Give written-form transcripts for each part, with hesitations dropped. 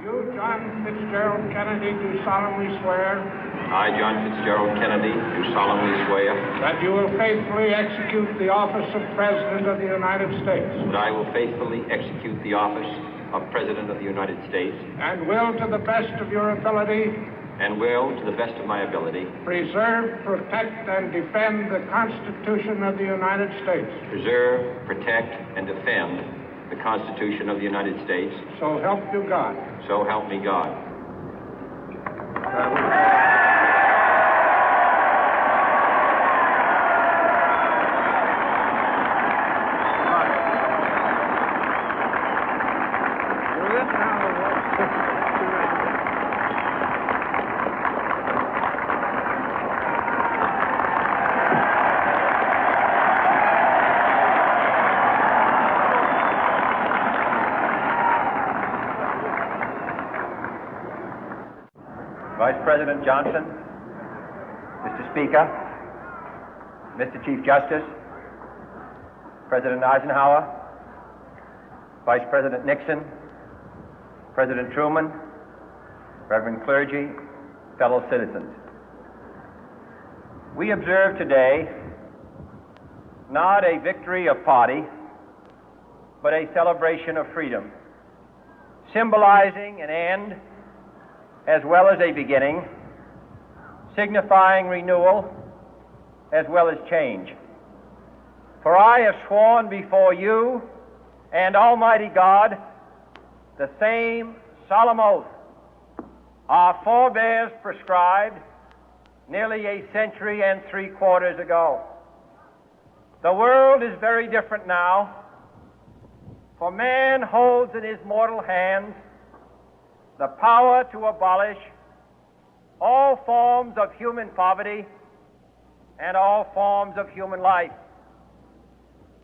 You, John Fitzgerald Kennedy, do solemnly swear I, John Fitzgerald Kennedy, do solemnly swear that you will faithfully execute the office of President of the United States that I will faithfully execute the office of President of the United States and will, to the best of your ability, and will, to the best of my ability, preserve, protect, and defend the Constitution of the United States. preserve, protect, and defend the Constitution of the United States. So help you God. So help me God. Vice President Johnson, Mr. Speaker, Mr. Chief Justice, President Eisenhower, Vice President Nixon, President Truman, Reverend clergy, fellow citizens. We observe today not a victory of party, but a celebration of freedom, symbolizing an end as well as a beginning, signifying renewal as well as change. For I have sworn before you and Almighty God the same solemn oath our forebears prescribed nearly a century and 3/4 ago. The world is very different now, for man holds in his mortal hands the power to abolish all forms of human poverty and all forms of human life.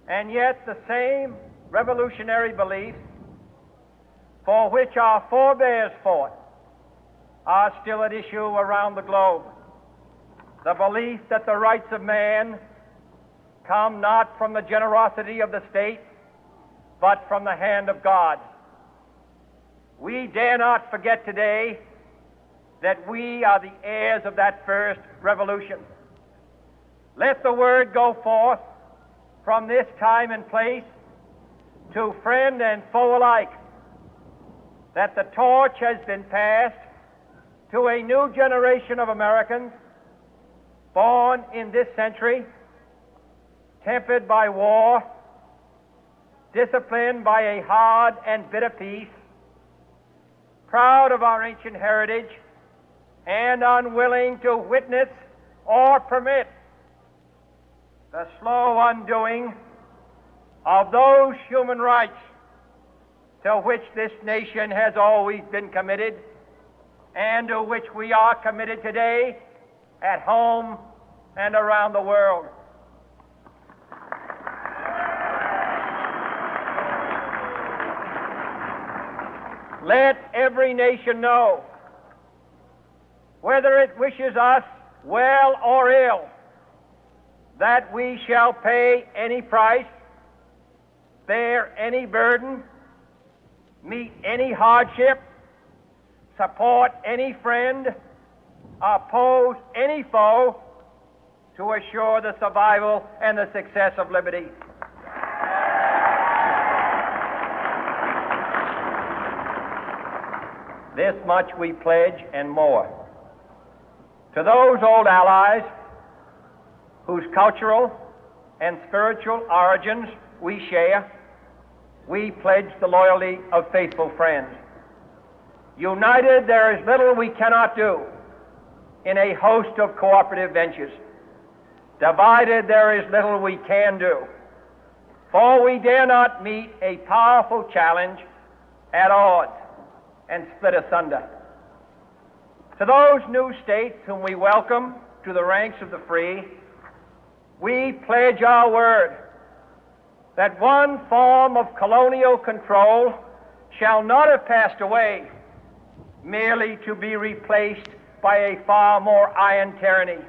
And yet the same revolutionary beliefs for which our forebears fought are still at issue around the globe. The belief that the rights of man come not from the generosity of the state, but from the hand of God. We dare not forget today that we are the heirs of that first revolution. Let the word go forth from this time and place to friend and foe alike that the torch has been passed to a new generation of Americans born in this century, tempered by war, disciplined by a hard and bitter peace, proud of our ancient heritage, and unwilling to witness or permit the slow undoing of those human rights to which this nation has always been committed and to which we are committed today at home and around the world. Let every nation know, whether it wishes us well or ill, that we shall pay any price, bear any burden, meet any hardship, support any friend, oppose any foe to assure the survival and the success of liberty. This much we pledge and more. To those old allies whose cultural and spiritual origins we share, we pledge the loyalty of faithful friends. United, there is little we cannot do in a host of cooperative ventures. Divided, there is little we can do, for we dare not meet a powerful challenge at odds and split asunder. To those new states whom we welcome to the ranks of the free, we pledge our word that one form of colonial control shall not have passed away, merely to be replaced by a far more iron tyranny.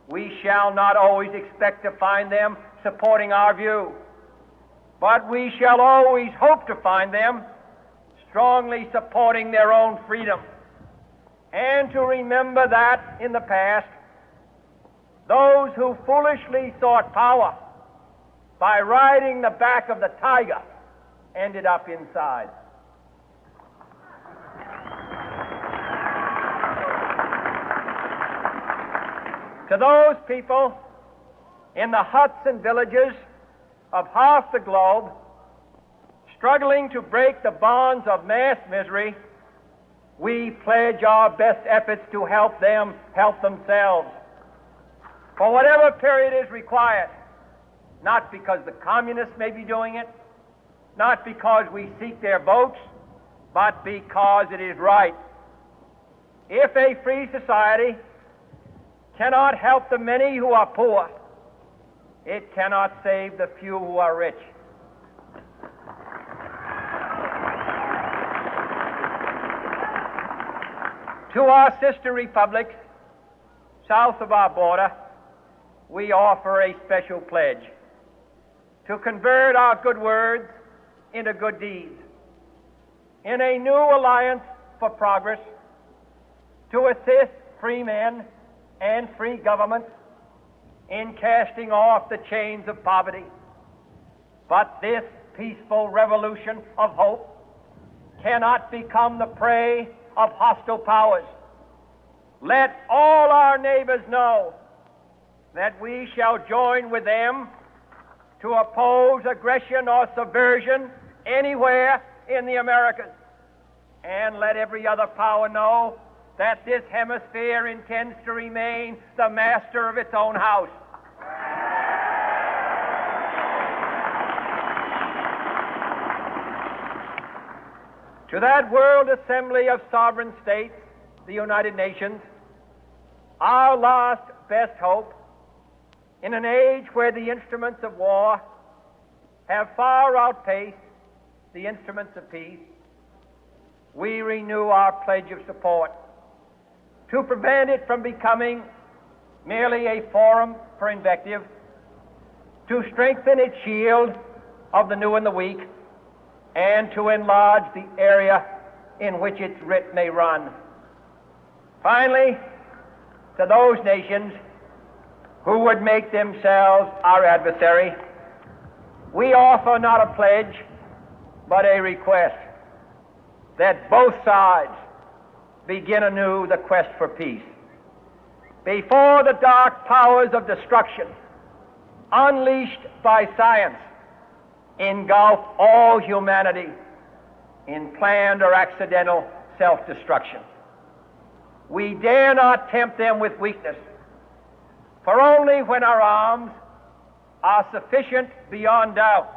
We shall not always expect to find them supporting our view, but we shall always hope to find them strongly supporting their own freedom, and to remember that in the past, those who foolishly sought power by riding the back of the tiger ended up inside. To those people in the huts and villages of half the globe struggling to break the bonds of mass misery, we pledge our best efforts to help them help themselves for whatever period is required, not because the communists may be doing it, not because we seek their votes, but because it is right. If a free society cannot help the many who are poor, it cannot save the few who are rich. To our sister republics south of our border, we offer a special pledge to convert our good words into good deeds, in a new alliance for progress, to assist free men and free governments in casting off the chains of poverty. But this peaceful revolution of hope cannot become the prey of hostile powers. Let all our neighbors know that we shall join with them to oppose aggression or subversion anywhere in the Americas. And let every other power know that this hemisphere intends to remain the master of its own house. To that World Assembly of Sovereign States, the United Nations, our last best hope, in an age where the instruments of war have far outpaced the instruments of peace, we renew our pledge of support to prevent it from becoming merely a forum for invective, to strengthen its shield of the new and the weak, and to enlarge the area in which its writ may run. Finally, to those nations who would make themselves our adversary, we offer not a pledge, but a request that both sides begin anew the quest for peace. Before the dark powers of destruction, unleashed by science, engulf all humanity in planned or accidental self-destruction, we dare not tempt them with weakness, for only when our arms are sufficient beyond doubt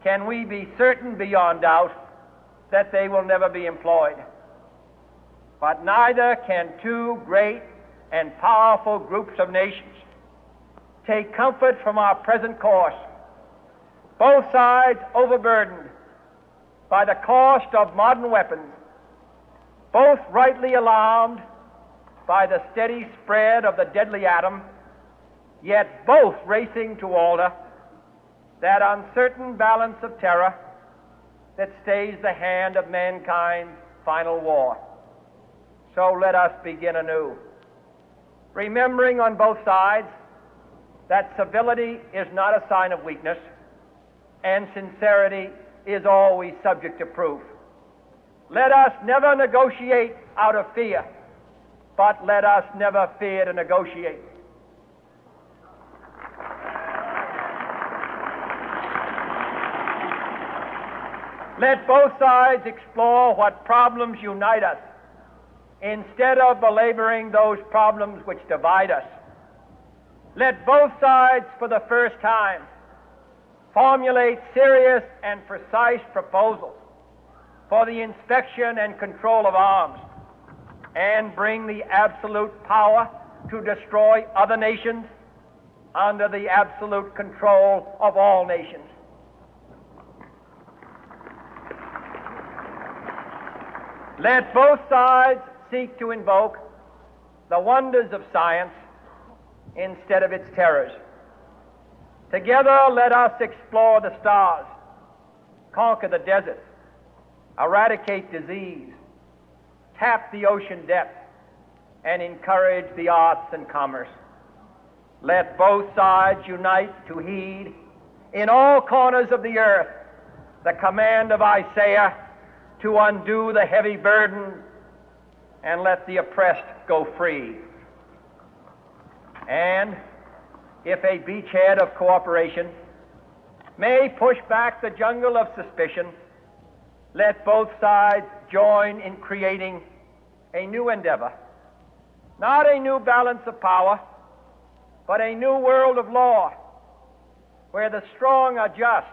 can we be certain beyond doubt that they will never be employed. But neither can two great and powerful groups of nations take comfort from our present course, both sides overburdened by the cost of modern weapons, both rightly alarmed by the steady spread of the deadly atom, yet both racing to alter that uncertain balance of terror that stays the hand of mankind's final war. So let us begin anew, remembering on both sides that civility is not a sign of weakness, and sincerity is always subject to proof. Let us never negotiate out of fear, but let us never fear to negotiate. Let both sides explore what problems unite us, instead of belaboring those problems which divide us. Let both sides, for the first time, formulate serious and precise proposals for the inspection and control of arms, and bring the absolute power to destroy other nations under the absolute control of all nations. Let both sides seek to invoke the wonders of science instead of its terrors. Together, let us explore the stars, conquer the deserts, eradicate disease, tap the ocean depth, and encourage the arts and commerce. Let both sides unite to heed in all corners of the earth the command of Isaiah to undo the heavy burden and let the oppressed go free. And if a beachhead of cooperation may push back the jungle of suspicion, let both sides join in creating a new endeavor, not a new balance of power, but a new world of law, where the strong are just